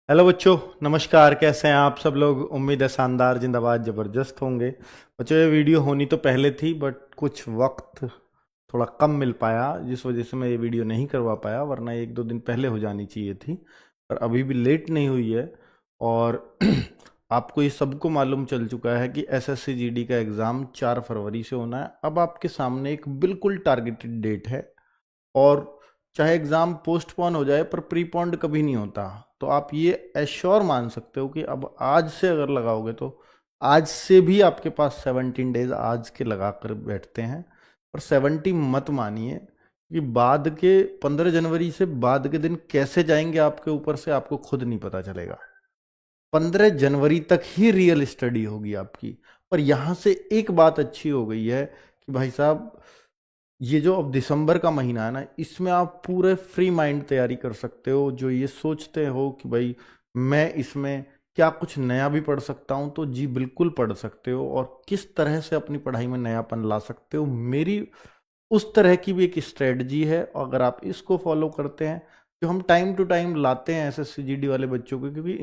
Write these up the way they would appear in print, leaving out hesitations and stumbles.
Hello बच्चों, नमस्कार। कैसे हैं आप सब लोग? उम्मीद है शानदार, जिंदाबाद, ज़बरदस्त होंगे। बच्चों, ये वीडियो होनी तो पहले थी, बट कुछ वक्त थोड़ा कम मिल पाया, जिस वजह से मैं ये वीडियो नहीं करवा पाया, वरना एक दो दिन पहले हो जानी चाहिए थी। पर अभी भी लेट नहीं हुई है। और आपको ये सबको मालूम चल चुका है कि एसएससी जीडी का एग्ज़ाम 4 फरवरी से होना है। अब आपके सामने एक बिल्कुल टारगेटेड डेट है। और चाहे एग्ज़ाम पोस्टपोन हो जाए, पर प्रीपोन्ड कभी नहीं होता। तो आप ये एश्योर मान सकते हो कि अब आज से अगर लगाओगे तो आज से भी आपके पास 17 डेज आज के लगा कर बैठते हैं। पर 70 मत मानिए, कि बाद के 15 जनवरी से बाद के दिन कैसे जाएंगे आपके ऊपर से आपको खुद नहीं पता चलेगा। 15 जनवरी तक ही रियल स्टडी होगी आपकी। पर यहां से एक बात अच्छी हो गई है कि भाई साहब, ये जो अब दिसंबर का महीना है ना, इसमें आप पूरे फ्री माइंड तैयारी कर सकते हो। जो ये सोचते हो कि भाई मैं इसमें क्या कुछ नया भी पढ़ सकता हूँ, तो जी बिल्कुल पढ़ सकते हो। और किस तरह से अपनी पढ़ाई में नयापन ला सकते हो, मेरी उस तरह की भी एक स्ट्रेटजी है। और अगर आप इसको फॉलो करते हैं, जो हम टाइम टू टाइम लाते हैं एसएससी जीडी वाले बच्चों को, क्योंकि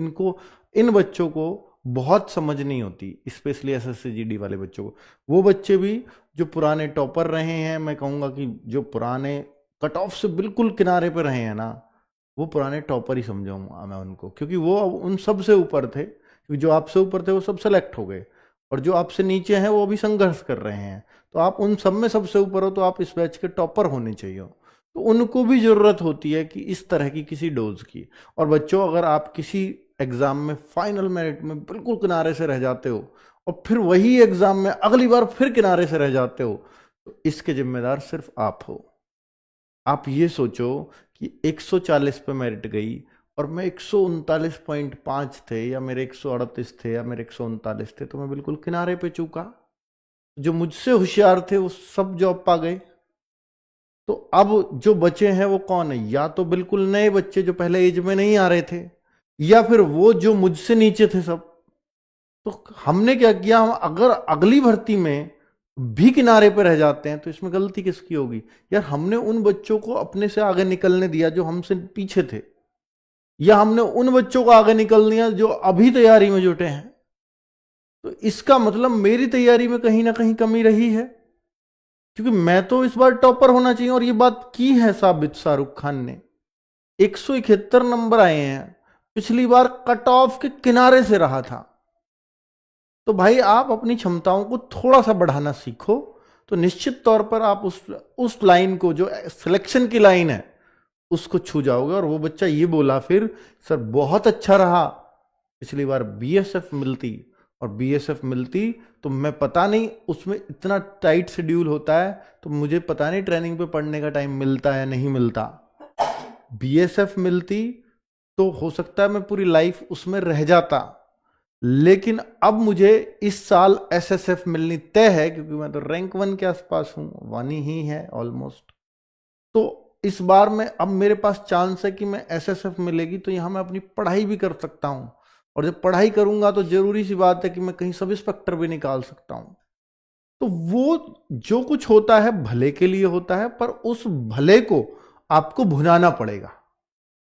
इन बच्चों को बहुत समझ नहीं होती, स्पेशली एसएससी जीडी वाले बच्चों को। वो बच्चे भी जो पुराने टॉपर रहे हैं, मैं कहूँगा कि जो पुराने कट ऑफ से बिल्कुल किनारे पे रहे हैं ना, वो पुराने टॉपर ही समझाऊंगा मैं उनको, क्योंकि वो अब उन सब से ऊपर थे। क्योंकि जो आपसे ऊपर थे वो सब सेलेक्ट हो गए, और जो आपसे नीचे हैं वो अभी संघर्ष कर रहे हैं। तो आप उन सब में सबसे ऊपर हो, तो आप इस बैच के टॉपर होने चाहिए। तो उनको भी जरूरत होती है कि इस तरह की किसी डोज की। और बच्चों, अगर आप किसी एग्जाम में फाइनल मेरिट में बिल्कुल किनारे से रह जाते हो, और फिर वही एग्जाम में अगली बार फिर किनारे से रह जाते हो, तो इसके जिम्मेदार सिर्फ आप हो। आप ये सोचो कि 140 पे मेरिट गई, और मैं 139.5 थे, या मेरे 138 थे, या मेरे 139 थे, तो मैं बिल्कुल किनारे पे चूका। जो मुझसे होशियार थे वो सब जॉब पा गए। तो अब जो बचे हैं वो कौन है? या तो बिल्कुल नए बच्चे जो पहले एज में नहीं आ रहे थे, या फिर वो जो मुझसे नीचे थे सब। तो हमने क्या किया, हम अगर अगली भर्ती में भी किनारे पर रह जाते हैं, तो इसमें गलती किसकी होगी? यार, हमने उन बच्चों को अपने से आगे निकलने दिया जो हमसे पीछे थे, या हमने उन बच्चों को आगे निकल दिया जो अभी तैयारी में जुटे हैं। तो इसका मतलब मेरी तैयारी में कहीं ना कहीं कमी रही है, क्योंकि मैं तो इस बार टॉपर होना चाहिए। और ये बात की है साबित शाहरुख खान ने। 171 नंबर आए हैं, पिछली बार कट ऑफ के किनारे से रहा था। तो भाई, आप अपनी क्षमताओं को थोड़ा सा बढ़ाना सीखो, तो निश्चित तौर पर आप उस लाइन को, जो सिलेक्शन की लाइन है, उसको छू जाओगे। और वो बच्चा ये बोला फिर, सर बहुत अच्छा रहा, पिछली बार बीएसएफ मिलती, और बीएसएफ मिलती तो मैं पता नहीं, उसमें इतना टाइट शेड्यूल होता है, तो मुझे पता नहीं ट्रेनिंग पे पढ़ने का टाइम मिलता है नहीं मिलता। बीएसएफ मिलती तो हो सकता है मैं पूरी लाइफ उसमें रह जाता। लेकिन अब मुझे इस साल एसएसएफ मिलनी तय है, क्योंकि मैं तो रैंक 1 के आसपास हूं, 1 ही है ऑलमोस्ट। तो इस बार में अब मेरे पास चांस है कि मैं एसएसएफ मिलेगी तो यहां मैं अपनी पढ़ाई भी कर सकता हूं। और जब पढ़ाई करूंगा तो जरूरी सी बात है कि मैं कहीं सब इंस्पेक्टर भी निकाल सकता हूं। तो वो जो कुछ होता है भले के लिए होता है, पर उस भले को आपको भुनाना पड़ेगा।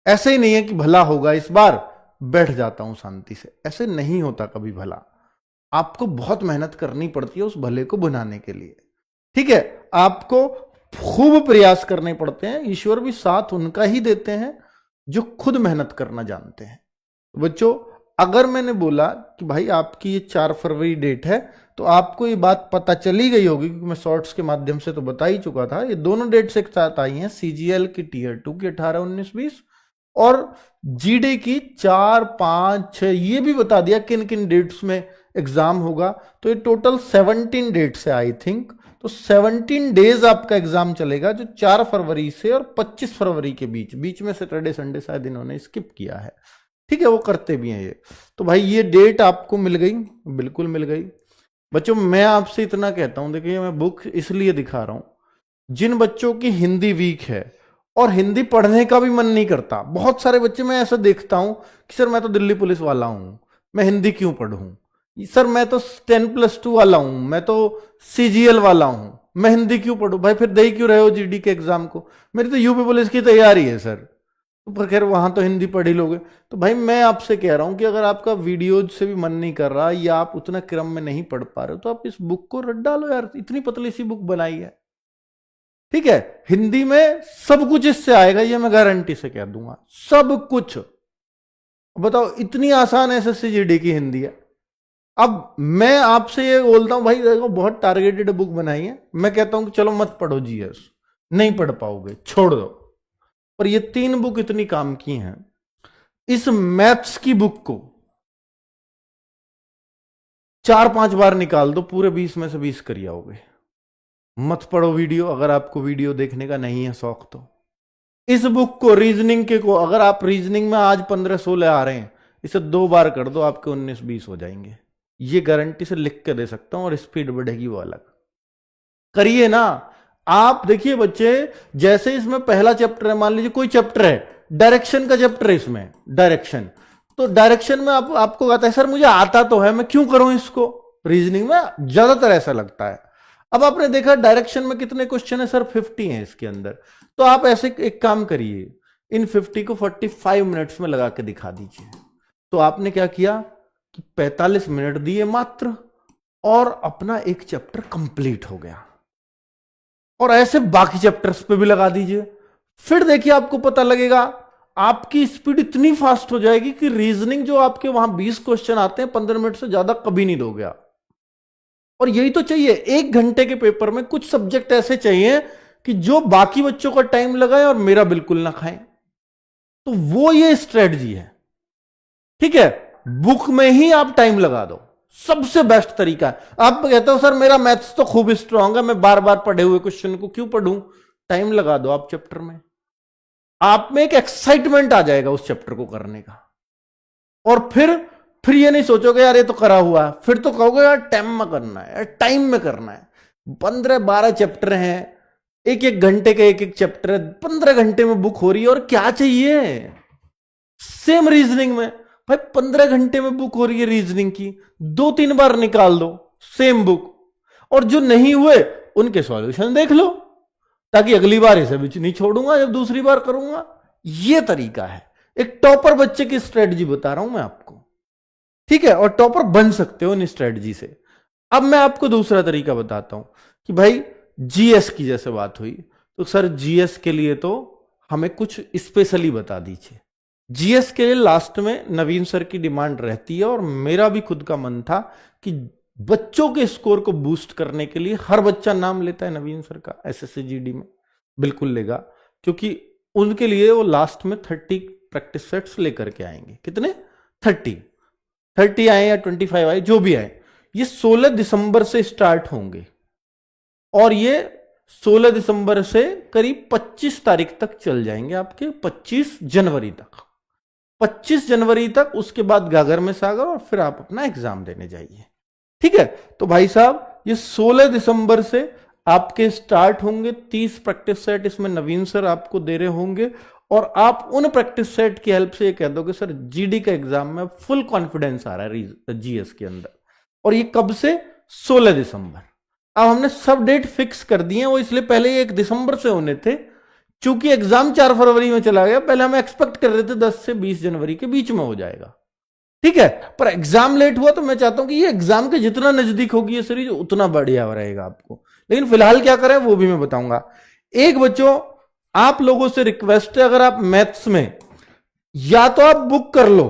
ऐसे ही नहीं है कि भला होगा इस बार, बैठ जाता हूं शांति से, ऐसे नहीं होता कभी भला। आपको बहुत मेहनत करनी पड़ती है उस भले को भुनाने के लिए। ठीक है, आपको खूब प्रयास करने पड़ते हैं। ईश्वर भी साथ उनका ही देते हैं जो खुद मेहनत करना जानते हैं। बच्चों, अगर मैंने बोला कि भाई आपकी ये 4 फरवरी डेट है, तो आपको ये बात पता चली गई होगी, क्योंकि मैं शॉर्ट्स के माध्यम से तो बता ही चुका था। ये दोनों डेट्स एक साथ आई हैं, सीजीएल की टीयर 2 की 18, 19, 20, और जीडी की 4, 5, 6। ये भी बता दिया किन किन डेट्स में एग्जाम होगा। तो ये टोटल 17 डेट्स है आई थिंक। तो 17 डेज आपका एग्जाम चलेगा, जो 4 फरवरी से और 25 फरवरी के बीच। बीच में सैटरडे संडे शायद इन्होंने स्किप किया है। ठीक है, वो करते भी हैं ये। तो भाई, ये डेट आपको मिल गई, बिल्कुल मिल गई। बच्चों, मैं आपसे इतना कहता हूं, देखिए मैं बुक इसलिए दिखा रहा हूं, जिन बच्चों की हिंदी वीक है और हिंदी पढ़ने का भी मन नहीं करता। बहुत सारे बच्चे मैं ऐसा देखता हूं कि सर मैं तो दिल्ली पुलिस वाला हूं, मैं हिंदी क्यों पढ़ूं? सर मैं तो 10+2 वाला हूं, मैं तो सीजीएल वाला हूं, मैं हिंदी क्यों पढ़ूं? भाई फिर दे क्यों रहे हो जीडी के एग्जाम को? मेरी तो यूपी पुलिस की तैयारी है सर। पर खैर वहां तो हिंदी पढ़ ही लोगे। तो भाई मैं आपसे कह रहा हूं कि अगर आपका वीडियो से भी मन नहीं कर रहा या आप उतना क्रम में नहीं पढ़ पा रहे हो तो आप इस बुक को रट डालो यार, इतनी पतली सी बुक बनाई है। ठीक है, हिंदी में सब कुछ इससे आएगा, ये मैं गारंटी से कह दूंगा, सब कुछ। बताओ, इतनी आसान एसएससी जीडी की हिंदी है। अब मैं आपसे ये बोलता हूं भाई देखो, बहुत टारगेटेड बुक बनाई है, मैं कहता हूं कि चलो मत पढ़ो जीएस, नहीं पढ़ पाओगे, छोड़ दो। पर ये 3 बुक इतनी काम की हैं। इस मैथ्स की बुक को 4-5 बार निकाल दो, पूरे 20 में से 20 कर आओगे। मत पढ़ो वीडियो, अगर आपको वीडियो देखने का नहीं है शौक तो। इस बुक को रीजनिंग के को अगर आप रीजनिंग में आज 15-16 आ रहे हैं, इसे 2 बार कर दो, आपके 19-20 हो जाएंगे। ये गारंटी से लिख के दे सकता हूं, और स्पीड बढ़ेगी वो अलग। करिए ना आप। देखिए बच्चे, जैसे इसमें पहला चैप्टर है, मान लीजिए कोई चैप्टर है, डायरेक्शन का चैप्टर है इसमें, डायरेक्शन। तो डायरेक्शन में आपको कहता है सर मुझे आता तो है, मैं क्यों करूं इसको। रीजनिंग में ज्यादातर ऐसा लगता है। अब आपने देखा डायरेक्शन में कितने क्वेश्चन है सर, 50 हैं इसके अंदर। तो आप ऐसे एक काम करिए, इन 50 को 45 मिनट्स में लगा के दिखा दीजिए। तो आपने क्या किया कि 45 मिनट दिए मात्र, और अपना एक चैप्टर कंप्लीट हो गया। और ऐसे बाकी चैप्टर्स पे भी लगा दीजिए, फिर देखिए आपको पता लगेगा, आपकी स्पीड इतनी फास्ट हो जाएगी कि रीजनिंग जो आपके वहां 20 क्वेश्चन आते हैं 15 मिनट से ज्यादा कभी नहीं दोगे आप। और यही तो चाहिए, 1 घंटे के पेपर में कुछ सब्जेक्ट ऐसे चाहिए कि जो बाकी बच्चों का टाइम लगाए और मेरा बिल्कुल ना खाएं। तो वो ये स्ट्रेटजी है। ठीक है, बुक में ही आप टाइम लगा दो, सबसे बेस्ट तरीका है। आप कहते हो सर मेरा मैथ्स तो खूब स्ट्रांग है, मैं बार बार पढ़े हुए क्वेश्चन को क्यों पढ़ूं। टाइम लगा दो आप चैप्टर में, आप में एक एक्साइटमेंट आ जाएगा उस चैप्टर को करने का। और फिर ये नहीं सोचोगे यार ये तो करा हुआ है, फिर तो कहोगे यार टाइम में करना है, यार टाइम में करना है। 15-12 चैप्टर हैं, 1-1 घंटे का 1-1 चैप्टर है, 15 घंटे में बुक हो रही है, और क्या चाहिए। सेम रीजनिंग में भाई 15 घंटे में बुक हो रही है रीजनिंग की, 2-3 बार निकाल दो सेम बुक, और जो नहीं हुए उनके सॉल्यूशन देख लो, ताकि अगली बार इसे भी नहीं छोड़ूंगा जब दूसरी बार करूंगा। ये तरीका है, एक टॉपर बच्चे की स्ट्रेटजी बता रहा हूं मैं आपको। ठीक है, और टॉपर बन सकते हो इन स्ट्रेटजी से। अब मैं आपको दूसरा तरीका बताता हूं कि भाई जीएस की जैसे बात हुई, तो सर जीएस के लिए तो हमें कुछ स्पेशली बता दीजिए। जीएस के लिए लास्ट में नवीन सर की डिमांड रहती है, और मेरा भी खुद का मन था कि बच्चों के स्कोर को बूस्ट करने के लिए, हर बच्चा नाम लेता है नवीन सर का एसएससी जीडी में, बिल्कुल लेगा, क्योंकि उनके लिए वो लास्ट में 30 प्रैक्टिस सेट्स लेकर के आएंगे। कितने? 30 आए या 25 आए, जो भी आए, ये 16 दिसंबर से स्टार्ट होंगे, और ये 16 दिसंबर से करीब 25 तारीख तक चल जाएंगे, आपके 25 जनवरी तक। 25 जनवरी तक, उसके बाद गागर में सागर, और फिर आप अपना एग्जाम देने जाइए। ठीक है, तो भाई साहब ये 16 दिसंबर से आपके स्टार्ट होंगे। 30 प्रैक्टिस सेट इसमें नवीन सर आपको दे रहे होंगे, और आप उन प्रैक्टिस सेट की हेल्प से ये कह दो कि सर जीडी का एग्जाम में फुल कॉन्फिडेंस आ रहा है जीएस के अंदर। और ये कब से? 16 दिसंबर। अब हमने सब डेट फिक्स कर दिए हैं, वो इसलिए पहले 1 दिसंबर से होने थे, चूंकि एग्जाम 4 फरवरी में चला गया। पहले हम एक्सपेक्ट कर रहे थे 10 से 20 जनवरी के बीच में हो जाएगा। ठीक है, पर एग्जाम लेट हुआ, तो मैं चाहता हूं कि ये एग्जाम के जितना नजदीक होगी ये सीरीज, उतना बढ़िया रहेगा आपको। लेकिन फिलहाल क्या करें वो भी मैं बताऊंगा। एक बच्चों, आप लोगों से रिक्वेस्ट है, अगर आप मैथ्स में या तो आप बुक कर लो,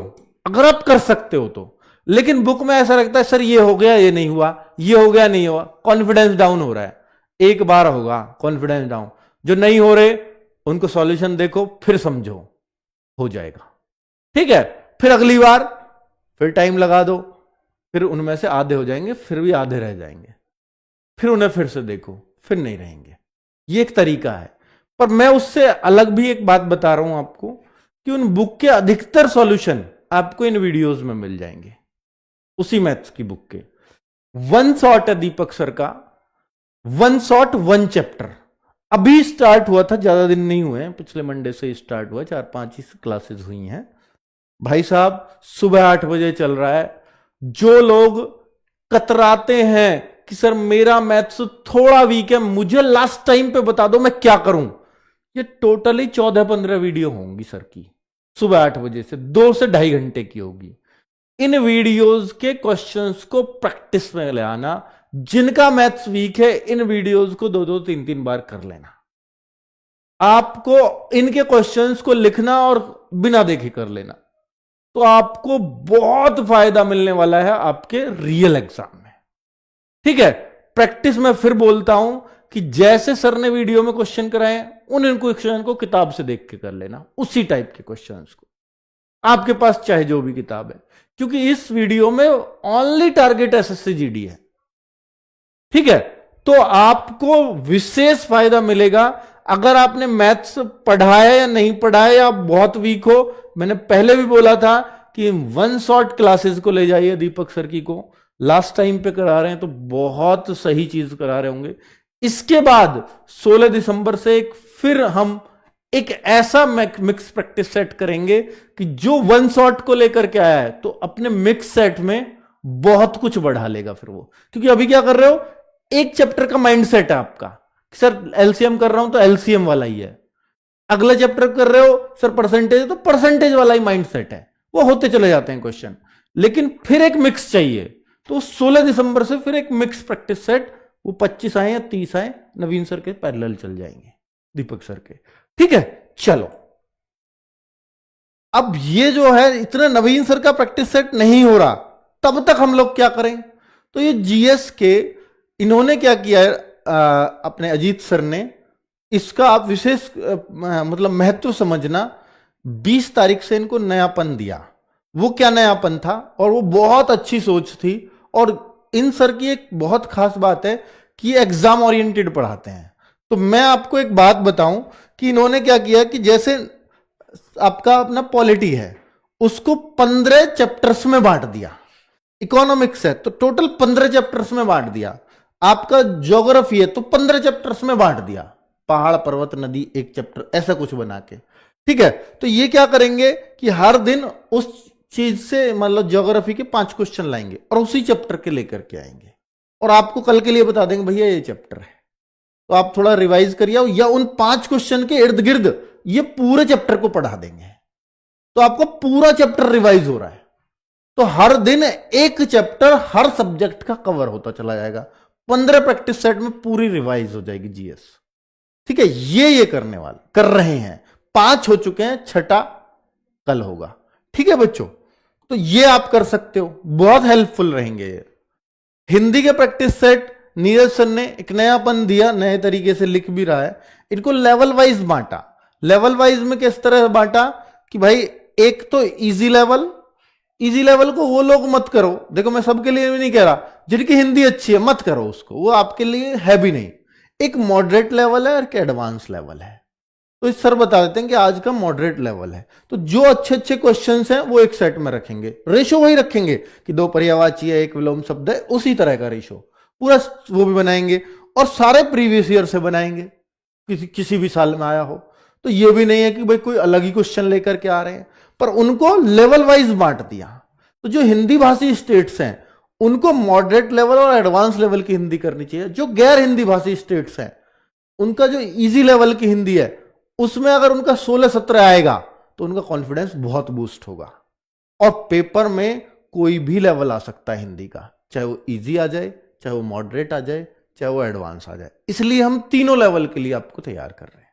अगर आप कर सकते हो तो। लेकिन बुक में ऐसा लगता है सर ये हो गया, ये नहीं हुआ, ये हो गया, नहीं हुआ, कॉन्फिडेंस डाउन हो रहा है। एक बार होगा कॉन्फिडेंस डाउन, जो नहीं हो रहे उनको सॉल्यूशन देखो, फिर समझो, हो जाएगा। ठीक है, फिर अगली बार फिर टाइम लगा दो, फिर उनमें से आधे हो जाएंगे, फिर भी आधे रह जाएंगे, फिर उन्हें फिर से देखो, फिर नहीं रहेंगे। ये एक तरीका है। पर मैं उससे अलग भी एक बात बता रहा हूं आपको, कि उन बुक के अधिकतर सॉल्यूशन आपको इन वीडियोस में मिल जाएंगे, उसी मैथ्स की बुक के। वन शॉट है दीपक सर का, वन शॉट 1 चैप्टर, अभी स्टार्ट हुआ था, ज्यादा दिन नहीं हुए हैं, पिछले मंडे से स्टार्ट हुआ, 4-5 ही क्लासेस हुई हैं भाई साहब। सुबह 8 बजे चल रहा है। जो लोग कतराते हैं कि सर मेरा मैथ्स थोड़ा वीक है, मुझे लास्ट टाइम पे बता दो मैं क्या करूं, ये टोटली 14-15 वीडियो होंगी सर की, सुबह 8 बजे से 2 से 2.5 घंटे की होगी। इन वीडियोस के क्वेश्चंस को प्रैक्टिस में ले आना। जिनका मैथ्स वीक है इन वीडियोस को 2-2, 3-3 बार कर लेना। आपको इनके क्वेश्चंस को लिखना और बिना देखे कर लेना, तो आपको बहुत फायदा मिलने वाला है आपके रियल एग्जाम में। ठीक है, प्रैक्टिस में फिर बोलता हूं कि जैसे सर ने वीडियो में क्वेश्चन कराए उन क्वेश्चन को किताब से देख के कर लेना, उसी टाइप के क्वेश्चंस को, आपके पास चाहे जो भी किताब है, क्योंकि इस वीडियो में ओनली टारगेट एसएससी जीडी है। ठीक है, तो आपको विशेष फायदा मिलेगा। अगर आपने मैथ्स पढ़ा है या नहीं पढ़ा है, या आप बहुत वीक हो, मैंने पहले भी बोला था कि वन शॉट क्लासेस को ले जाइए दीपक सर की को, लास्ट टाइम पे करा रहे हैं तो बहुत सही चीज करा रहे होंगे। इसके बाद 16 दिसंबर से फिर हम एक ऐसा मिक्स प्रैक्टिस सेट करेंगे कि जो वन शॉट को लेकर के आया है तो अपने मिक्स सेट में बहुत कुछ बढ़ा लेगा फिर वो। क्योंकि अभी क्या कर रहे हो, एक चैप्टर का माइंड सेट है आपका, सर एलसीएम कर रहा हूं तो एलसीएम वाला ही है, अगला चैप्टर कर रहे हो सर परसेंटेज, तो परसेंटेज वाला ही माइंड सेट है, वो होते चले जाते हैं क्वेश्चन। लेकिन फिर एक मिक्स चाहिए, तो 16 दिसंबर से फिर एक मिक्स प्रैक्टिस सेट, वो 25 आए या 30 आए, नवीन सर के पैरेलल चल जाएंगे, दीपक सर के। ठीक है, चलो अब ये जो है इतना नवीन सर का प्रैक्टिस सेट नहीं हो रहा, तब तक हम लोग क्या करें, तो ये जीएस के इन्होंने क्या किया है, अपने अजीत सर ने, इसका आप विशेष मतलब महत्व समझना। 20 तारीख से इनको नयापन दिया। वो क्या नयापन था, और वो बहुत अच्छी सोच थी। और इन सर की एक बहुत खास बात है कि एग्जाम ओरिएंटेड पढ़ाते हैं। तो मैं आपको एक बात बताऊं कि इन्होंने क्या किया कि जैसे आपका अपना पॉलिटी है उसको 15 चैप्टर्स में बांट दिया, इकोनॉमिक्स है तो टोटल 15 चैप्टर्स में बांट दिया, आपका ज्योग्राफी है तो 15 चैप्टर्स में बांट दिया, पहाड़ पर्वत नदी एक चैप्टर, ऐसा कुछ बना के। ठीक है, तो ये क्या करेंगे कि हर दिन उस चीज से मतलब ज्योग्राफी के 5 क्वेश्चन लाएंगे और उसी चैप्टर के लेकर के आएंगे, और आपको कल के लिए बता देंगे भैया ये चैप्टर है, तो आप थोड़ा रिवाइज करिए, या उन 5 क्वेश्चन के इर्द गिर्द ये पूरे चैप्टर को पढ़ा देंगे, तो आपको पूरा चैप्टर रिवाइज हो रहा है। तो हर दिन एक चैप्टर हर सब्जेक्ट का कवर होता चला जाएगा, 15 प्रैक्टिस सेट में पूरी रिवाइज हो जाएगी जीएस। ठीक है, ये करने वाले कर रहे हैं, 5 हो चुके हैं, 6ठा कल होगा। ठीक है बच्चों, तो ये आप कर सकते हो, बहुत हेल्पफुल रहेंगे ये। हिंदी के प्रैक्टिस सेट नीरज सर ने एक नयापन दिया, नए तरीके से लिख भी रहा है, इनको लेवल वाइज बांटा। लेवल वाइज में किस तरह बांटा कि भाई एक तो इजी लेवल, इजी लेवल को वो लोग मत करो, देखो मैं सबके लिए भी नहीं कह रहा, जिनकी हिंदी अच्छी है मत करो उसको, वो आपके लिए है भी नहीं। एक मॉडरेट लेवल है और एक एडवांस लेवल है, तो इस सर बता देते हैं कि आज का मॉडरेट लेवल है। तो जो अच्छे अच्छे क्वेश्चंस हैं वो एक सेट में रखेंगे, रेशो वही रखेंगे कि 2 पर्यायवाची है 1 विलोम शब्द है, उसी तरह का रेशो पूरा वो भी बनाएंगे, और सारे प्रीवियस ईयर से बनाएंगे, किसी भी साल में आया हो। तो ये भी नहीं है कि भाई कोई अलग ही क्वेश्चन लेकर के आ रहे हैं, पर उनको लेवल वाइज बांट दिया। तो जो हिंदी भाषी स्टेट्स हैं उनको मॉडरेट लेवल और एडवांस लेवल की हिंदी करनी चाहिए। जो गैर हिंदी भाषी स्टेट्स हैं उनका जो इजी लेवल की हिंदी है उसमें अगर उनका 16-17 आएगा तो उनका कॉन्फिडेंस बहुत बूस्ट होगा, और पेपर में कोई भी लेवल आ सकता है हिंदी का, चाहे वो इजी आ जाए, चाहे वो मॉडरेट आ जाए, चाहे वो एडवांस आ जाए। इसलिए हम तीनों लेवल के लिए आपको तैयार कर रहे हैं।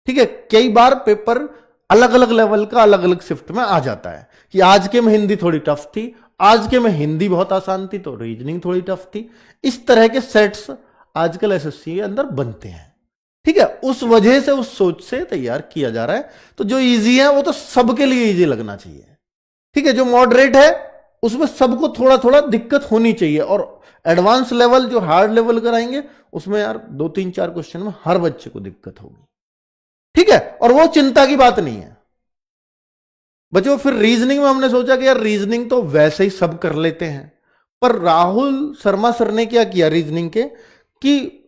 ठीक है, कई बार पेपर अलग अलग लेवल का अलग अलग शिफ्ट में आ जाता है कि आज के में हिंदी थोड़ी टफ थी, आज के में हिंदी बहुत आसान थी तो रीजनिंग थोड़ी टफ थी। इस तरह के सेट्स आजकल एसएससी के अंदर बनते हैं। ठीक है, उस वजह से उस सोच से तैयार किया जा रहा है। तो जो इजी है वो तो सबके लिए इजी लगना चाहिए। ठीक है, जो मॉडरेट है उसमें सबको थोड़ा थोड़ा दिक्कत होनी चाहिए, और एडवांस लेवल जो हार्ड लेवल कराएंगे उसमें यार 2-3-4 क्वेश्चन में हर बच्चे को दिक्कत होगी। ठीक है, और वो चिंता की बात नहीं है बच्चों। फिर रीजनिंग में हमने सोचा कि यार रीजनिंग तो वैसे ही सब कर लेते हैं, पर राहुल शर्मा सर ने क्या किया रीजनिंग के कि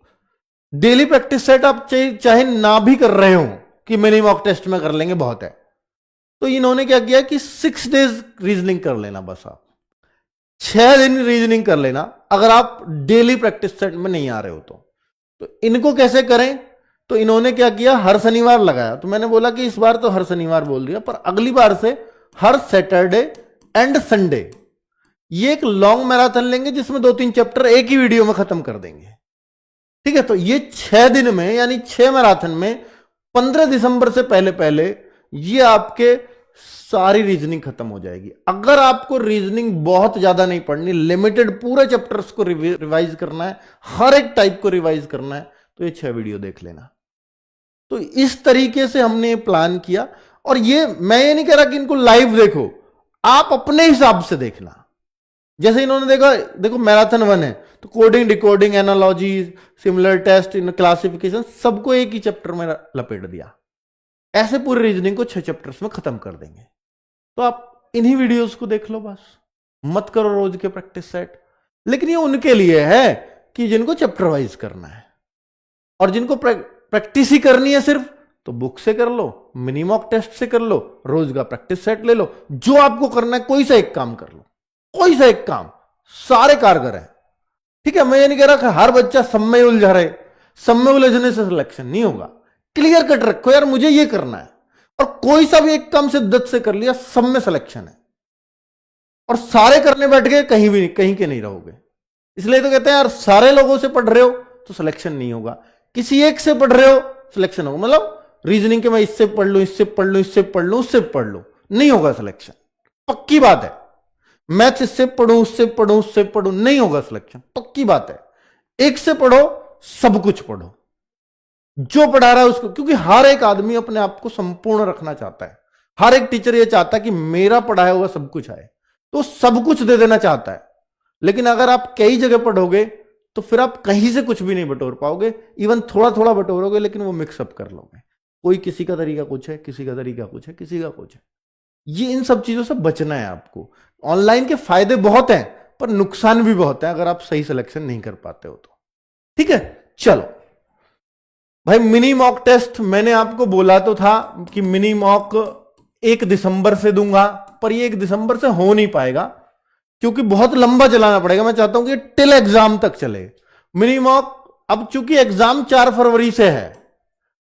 डेली प्रैक्टिस सेट आप चाहे ना भी कर रहे हो कि मिनी मॉक टेस्ट में कर लेंगे बहुत है, तो इन्होंने क्या किया कि 6 डेज रीजनिंग कर लेना, बस आप 6 दिन रीजनिंग कर लेना अगर आप डेली प्रैक्टिस सेट में नहीं आ रहे हो तो इनको कैसे करें तो इन्होंने क्या किया, हर शनिवार लगाया। तो मैंने बोला कि इस बार तो हर शनिवार बोल दिया, पर अगली बार से हर सैटरडे एंड संडे ये एक लॉन्ग मैराथन लेंगे जिसमें 2-3 चैप्टर एक ही वीडियो में खत्म कर देंगे। ठीक है, तो ये 6 दिन में यानी 6 मैराथन में 15 दिसंबर से पहले पहले ये आपके सारी रीजनिंग खत्म हो जाएगी। अगर आपको रीजनिंग बहुत ज्यादा नहीं पढ़नी, लिमिटेड पूरे चैप्टर्स को रिवाइज करना है, हर एक टाइप को रिवाइज करना है, तो ये 6 वीडियो देख लेना। तो इस तरीके से हमने प्लान किया। और ये मैं ये नहीं कह रहा कि इनको लाइव देखो, आप अपने हिसाब से देखना। जैसे इन्होंने देखा, देखो मैराथन 1 है तो coding, decoding, analogy, similar test, इन क्लासिफिकेशन सबको एक ही चैप्टर में लपेट दिया। ऐसे पूरे रीजनिंग को 6 चैप्टर्स में खत्म कर देंगे। तो आप इन्हीं वीडियोस को देख लो, बस मत करो रोज के प्रैक्टिस सेट। लेकिन ये उनके लिए है कि जिनको चैप्टर वाइज करना है, और जिनको प्रैक्टिस ही करनी है सिर्फ, तो बुक से कर लो, मिनी मॉक टेस्ट से कर लो, रोज का प्रैक्टिस सेट ले लो। जो आपको करना है कोई सा एक काम कर लो, कोई सा एक काम, सारे कारगर है। ठीक है, मैं ये नहीं कह रहा कि हर बच्चा सब में उलझा रहे, सब में उलझने से सिलेक्शन नहीं होगा। क्लियर कट रखो यार, मुझे ये करना है, और कोई सा भी एक काम शिद्दत से कर लिया, सब में सिलेक्शन है। और सारे करने बैठ गए, कहीं भी कहीं के नहीं रहोगे। इसलिए तो कहते हैं यार, सारे लोगों से पढ़ रहे हो तो सिलेक्शन नहीं होगा, किसी एक से पढ़ रहे हो सिलेक्शन होगा। मतलब रीजनिंग के मैं इससे पढ़ लूं, इससे पढ़ लूं, इससे पढ़ लूं, उससे पढ़ लूं, नहीं होगा सिलेक्शन, पक्की बात है। मैथ्स इससे पढ़ूं, उससे पढ़ूं, उससे पढ़ूं, नहीं होगा सिलेक्शन, पक्की बात है। एक से पढ़ो, सब कुछ पढ़ो, जो पढ़ा रहा है उसको, क्योंकि हर एक आदमी अपने आप को संपूर्ण रखना चाहता है। हर एक टीचर ये चाहता है कि मेरा पढ़ाया हुआ सब कुछ आए, तो सब कुछ दे देना चाहता है। लेकिन अगर आप कई जगह पढ़ोगे तो फिर आप कहीं से कुछ भी नहीं बटोर पाओगे। इवन थोड़ा थोड़ा बटोरोगे, लेकिन वो मिक्सअप कर लोगे। कोई किसी का तरीका कुछ है, किसी का तरीका कुछ है, किसी का कुछ है। ये इन सब चीजों से बचना है आपको। ऑनलाइन के फायदे बहुत हैं, पर नुकसान भी बहुत है अगर आप सही सिलेक्शन नहीं कर पाते हो तो। ठीक है, चलो भाई, मिनी मॉक टेस्ट मैंने आपको बोला तो था कि मिनी मॉक 1 दिसंबर से दूंगा, पर ये 1 दिसंबर से हो नहीं पाएगा, क्योंकि बहुत लंबा चलाना पड़ेगा। मैं चाहता हूं कि टिल एग्जाम तक चले मिनी मॉक। अब चूंकि एग्जाम 4 फरवरी से है,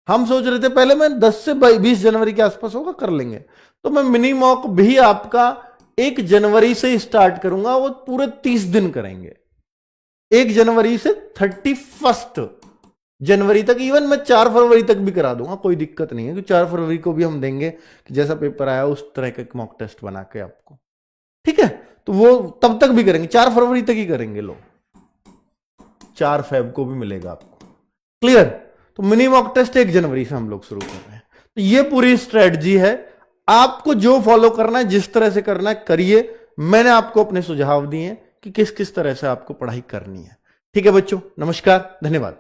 हम सोच रहे थे पहले मैं 10 से 20 जनवरी के आसपास होगा, कर लेंगे। तो मैं मिनी मॉक भी आपका 1 जनवरी से स्टार्ट करूंगा, वो पूरे 30 दिन करेंगे, 1 जनवरी से 31 जनवरी तक। इवन मैं 4 फरवरी तक भी करा दूंगा, कोई दिक्कत नहीं है, क्योंकि 4 फरवरी को भी हम देंगे कि जैसा पेपर आया उस तरह का मॉक टेस्ट बना के आपको। ठीक है, तो वो तब तक भी करेंगे, 4 फरवरी तक ही करेंगे लोग, 4 फेब को भी मिलेगा आपको। क्लियर? तो मिनी मॉक टेस्ट 1 जनवरी से हम लोग शुरू कर रहे हैं। तो ये पूरी स्ट्रेटजी है, आपको जो फॉलो करना है, जिस तरह से करना है करिए। मैंने आपको अपने सुझाव दिए हैं कि किस किस तरह से आपको पढ़ाई करनी है। ठीक है बच्चों, नमस्कार, धन्यवाद।